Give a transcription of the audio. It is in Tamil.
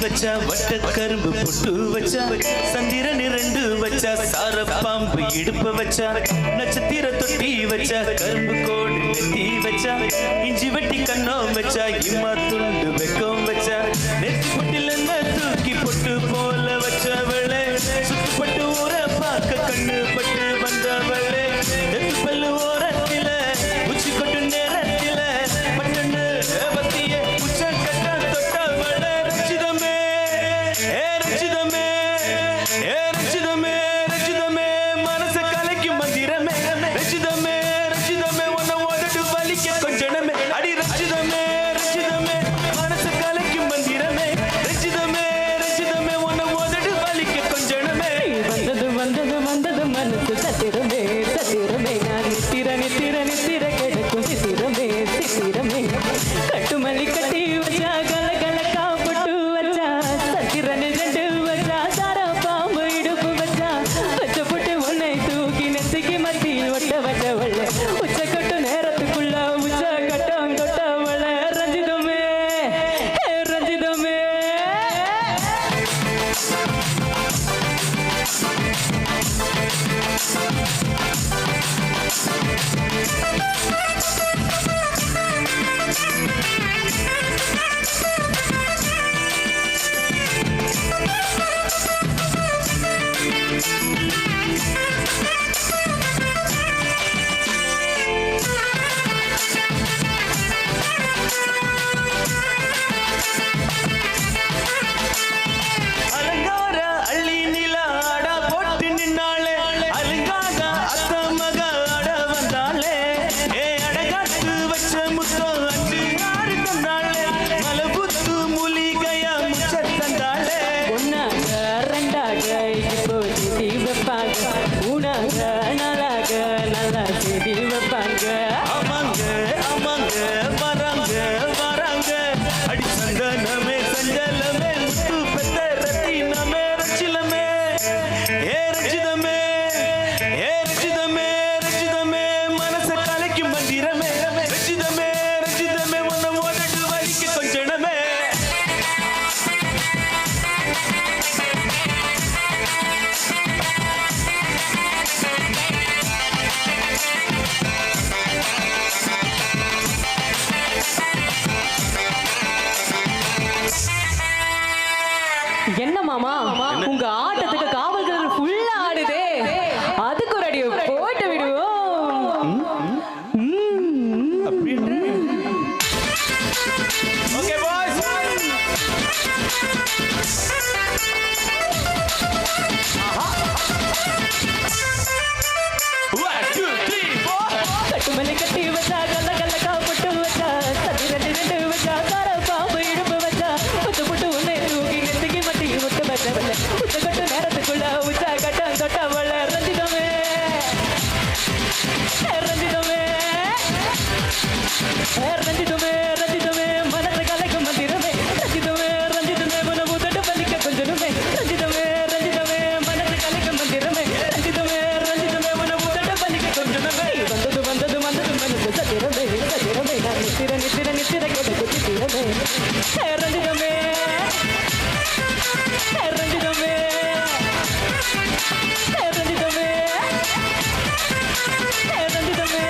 வச்சா வட்ட கரும்பு பொட்டு வச்சா சந்திரன் 2 வச்சா சார பாம்பு இடுப்பு வச்சா நட்சத்திர தொட்டி வச்சா கரும்பு கோடு நெத்தி வச்சா இஞ்சி வெட்டி கண்ணம் வச்சா இம்மா துண்டு வெக்கம் வச்சா நெத்தி பொட்டில் என்ன தூக்கி பொட்டு போல வச்சவளே சுத்துப்பட்டு ஊர பார்க்க கண்ணு பட்டு வந்தவளே பல்லு ஓரத்தில உச்சி கொட்டு நேரத்தில பட்டண்ணு பத்திய உச்ச கட்ட தொட்டவளே ரச்சிதமே ஏ ரச்சிதமே ஏ ரச்சிதமே ரச்சிதமே மனச கலைக்கு மந்திரமே ரச்சிதமே ரச்சிதமே உன்னை ஓதட்டு வலிக்க கொஞ்சனமே அடி ரச்சிதமே ரச்சிதமே மனச கலைக்கு மந்திரமே ரச்சிதமே ரச்சிதமே உன்னை ஓதட்டு வலிக்க கொஞ்சனமே வந்தது வந்தது வந்தது மனசு சத்திரமே சத்திரமே நான் நித்திர கிடக்கும் சித்திரமே சித்திரமே கட்டுமல்லி கட்டி வச்சா கலகலக்கா பொட்டு வச்சா சத்திரன் 2 வச்சா சார பாம்பு இடுப்பு வச்சா வச்ச பொட்டு உன்னை தூக்கி நெத்திக்கு மத்தியில் ஒட்ட வச்சவள உச்ச கட்டு நேரத்துக்குள்ள உச்ச கட்டம் தொட்டவள ரஞ்சிதமே ரஞ்சிதமே அலங்கார அள்ளி நிலாட போட்டு நின்னாளே அலங்காக அத்த மக அட வந்தாளே ஏ அடகாத்து வச்ச முத்தம் அஞ்சு ஆறு தந்தாளே மலபுத்து மூலிகையா முச்ச தந்தாளே ஒன்னாக ரெண்டாக இப்போ செடி வைப்பாங்க மூணாக நாளாக நல்லா செடி வைப்பாங்க ஆமாங்க ஆமாங்க வராங்க வராங்க அடி சந்தனமே சஞ்சலமே முத்து பெத்த ரத்தினமே ரச்சிலமே ஏ ரச்சிதமே ஏ ரச்சிதமே ரச்சிதமே மனச கலைக்கு மந்திரமே ரச்சிதமே ரச்சிதமே உன்னை ஓதட்டு வலிக்கு கொஞ்சனமே என்ன மாமா உங்க ஆட்டத்துக்கு காவல்காரர் ஃபுல்லா ஆடுதே அதுக்கு ஒரு அடி போட்டு விடுவோம் ஓகே பாய்ஸ் 1 2 3 4 கட்டுமல்லி கட்டி வச்சா கலகலக்கா பொட்டு வச்சா சத்திரன் 2 வச்சா சார பாம்பு இடுப்பு வச்சா உச்ச பொட்டு உன்னை தூக்கி நெத்திக்கு மட்டி ஒட்ட வச்சவள உச்ச கட்டு நேரத்துக்குள்ள உச்ச கட்டம் தொட்டவள ரஞ்சிதமே ரஞ்சிதமே ரஞ்சிதமே ரஞ்சிதமே மனச கலைக்கும் மந்திரமே ரஞ்சிதமே ரஞ்சிதமே உன முதட்டு பலிக்க கொஞ்சமே ரஞ்சிதமே ரஞ்சிதமே மனச கலைக்கும் மந்திரமே ரஞ்சிதமே ரஞ்சிதமே உன முதட்டு பலிக்க கொஞ்சமே வந்தது வந்தது வந்தது மனசு சத்திரமே சத்திரமே நான் நித்திர கிடக்கும் சித்திரமே ரஞ்சிதமே ரஞ்சிதமே ரஞ்சிதமே ரஞ்சிதமே